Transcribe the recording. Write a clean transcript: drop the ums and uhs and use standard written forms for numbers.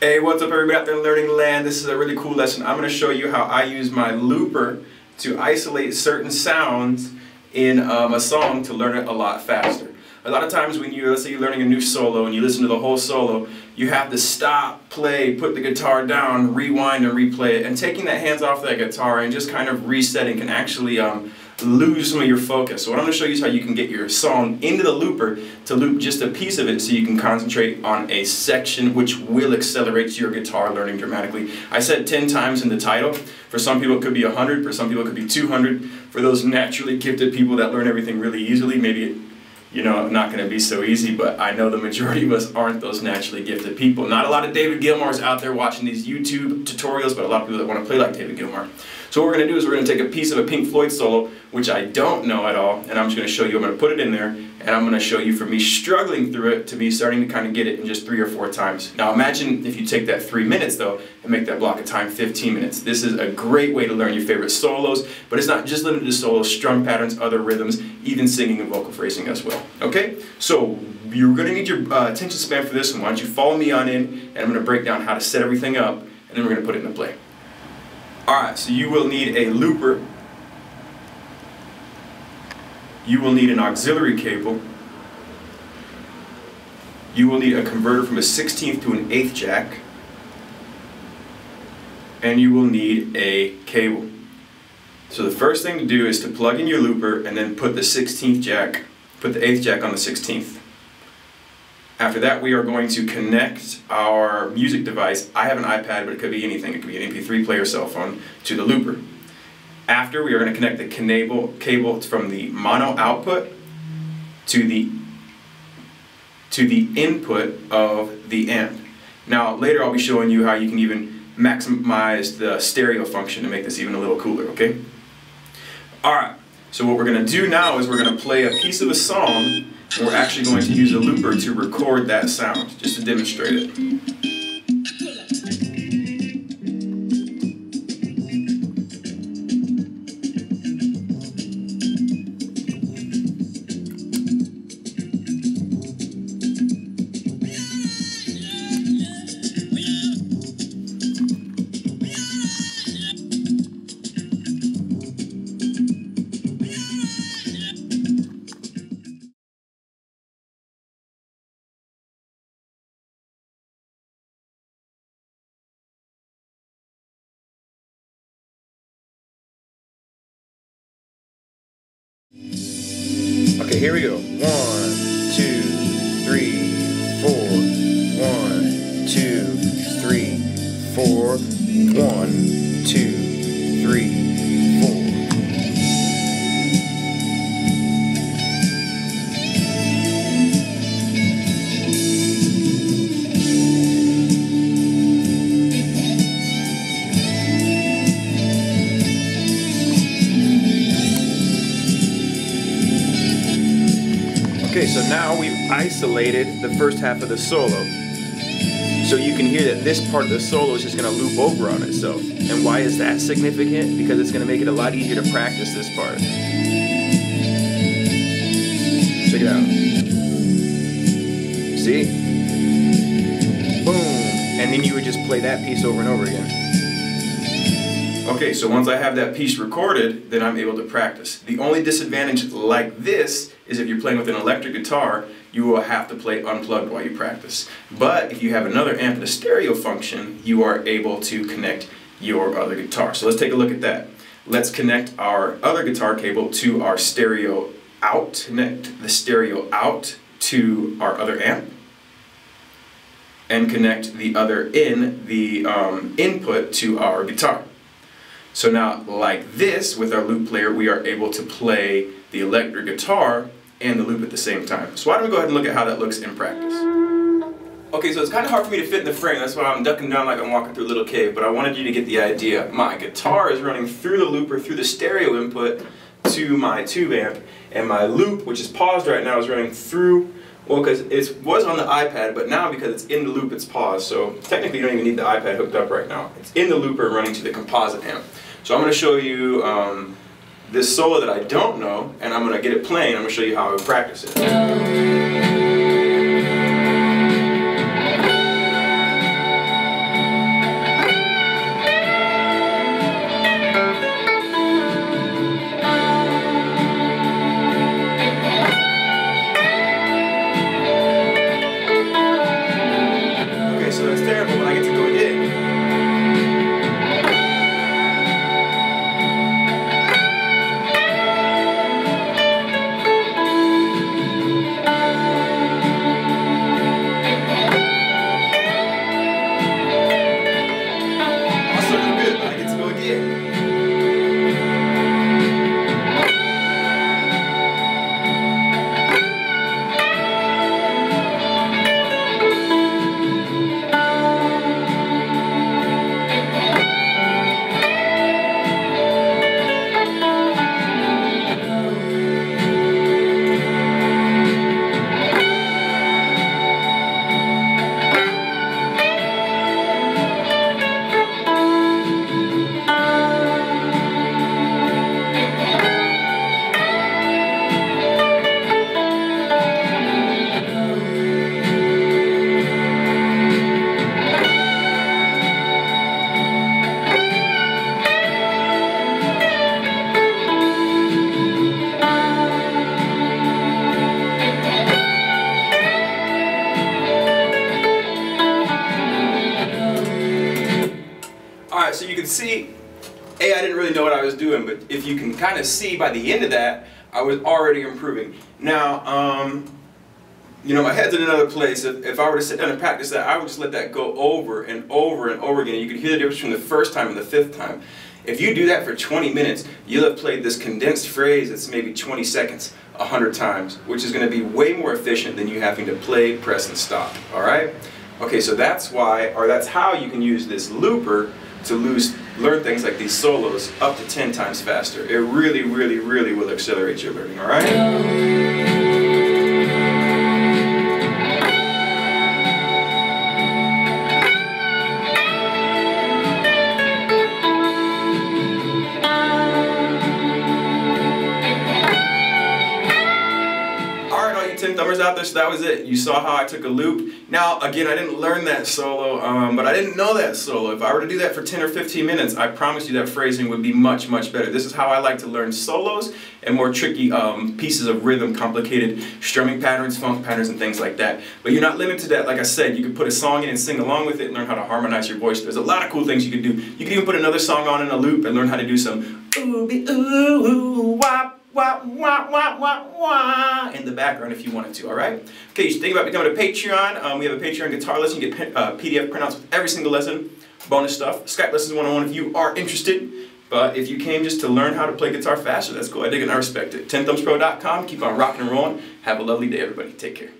Hey, what's up everybody out there in learning land? This is a really cool lesson. I'm going to show you how I use my looper to isolate certain sounds in a song to learn it a lot faster. A lot of times when let's say you're learning a new solo and you listen to the whole solo, you have to stop, play, put the guitar down, rewind and replay it. And taking that hands off that guitar and just kind of resetting can actually lose some of your focus. So what I'm going to show you is how you can get your song into the looper to loop just a piece of it so you can concentrate on a section which will accelerate your guitar learning dramatically. I said 10 times in the title. For some people it could be 100, for some people it could be 200. For those naturally gifted people that learn everything really easily, maybe not going to be so easy, but I know the majority of us aren't those naturally gifted people. Not a lot of David Gilmours out there watching these YouTube tutorials, but a lot of people that want to play like David Gilmour. So what we're going to do is we're going to take a piece of a Pink Floyd solo, which I don't know at all, and I'm just going to show you. I'm going to put it in there, and I'm going to show you from me struggling through it to me starting to kind of get it in just 3 or 4 times. Now imagine if you take that 3 minutes though, and make that block of time 15 minutes. This is a great way to learn your favorite solos, but it's not just limited to solos, strum patterns, other rhythms, even singing and vocal phrasing as well. Okay? So you're going to need your attention span for this one. Why don't you follow me on in, and I'm going to break down how to set everything up, and then we're going to put it into play. Alright, so you will need a looper, you will need an auxiliary cable, you will need a converter from a 16th to an 8th jack, and you will need a cable. So the first thing to do is to plug in your looper and then put the 16th jack, put the 8th jack on the 16th. After that, we are going to connect our music device. I have an iPad, but it could be anything. It could be an MP3 player, cell phone, to the looper. After, we are going to connect the cable from the mono output to the input of the amp. Now, later I'll be showing you how you can even maximize the stereo function to make this even a little cooler, okay? Alright, so what we're going to do now is we're going to play a piece of a song. And we're actually going to use a looper to record that sound, just to demonstrate it. Okay, here we go. 1, 2, 3, 4. 1, 2, 3, 4. 1, 2, 3, 4. Okay, so now we've isolated the first half of the solo. So you can hear that this part of the solo is just going to loop over on itself. And why is that significant? Because it's going to make it a lot easier to practice this part. Check it out. See? Boom. And then you would just play that piece over and over again. Okay, so once I have that piece recorded, then I'm able to practice. The only disadvantage like this is if you're playing with an electric guitar, you will have to play unplugged while you practice. But if you have another amp and a stereo function, you are able to connect your other guitar. So let's take a look at that. Let's connect our other guitar cable to our stereo out. Connect the stereo out to our other amp. And connect the other input to our guitar. So now, like this, with our loop player, we are able to play the electric guitar and the loop at the same time. So why don't we go ahead and look at how that looks in practice. Okay, so it's kind of hard for me to fit in the frame. That's why I'm ducking down like I'm walking through a little cave, but I wanted you to get the idea. My guitar is running through the looper, through the stereo input to my tube amp, and my loop, which is paused right now, is running through, well, because it was on the iPad, but now because it's in the loop, it's paused. So technically you don't even need the iPad hooked up right now. It's in the looper running to the composite amp. So I'm going to show you this solo that I don't know, and I'm going to get it playing. I'm going to show you how I would practice it. terrible, but I get to go again. Also do good, but I get to go again. Alright, so you can see, I didn't really know what I was doing, but if you can kind of see by the end of that, I was already improving. Now, you know, my head's in another place. If I were to sit down and practice that, I would just let that go over and over and over again. You can hear the difference between the first time and the fifth time. If you do that for 20 minutes, you'll have played this condensed phrase that's maybe 20 seconds 100 times, which is going to be way more efficient than you having to play, press, and stop. Alright? Okay, so that's why, or that's how you can use this looper to learn things like these solos up to 10 times faster. It really, really, really will accelerate your learning, alright? TenThumbers out there, so that was it. You saw how I took a loop. Now, again, I didn't learn that solo, but I didn't know that solo. If I were to do that for 10 or 15 minutes, I promise you that phrasing would be much, much better. This is how I like to learn solos and more tricky pieces of rhythm, complicated strumming patterns, funk patterns, and things like that. But you're not limited to that. Like I said, you can put a song in and sing along with it and learn how to harmonize your voice. There's a lot of cool things you can do. You can even put another song on in a loop and learn how to do some ooh, ooh, ooh, wop, wah, wah, wah, wah, wah in the background if you wanted to, alright? Okay, you should think about becoming a Patreon. We have a Patreon guitar lesson. You get PDF printouts with every single lesson, bonus stuff, Skype lessons 101 if you are interested. But if you came just to learn how to play guitar faster, that's cool. I dig it and I respect it. TenThumbsPro.com. Keep on rocking and rolling. Have a lovely day, everybody. Take care.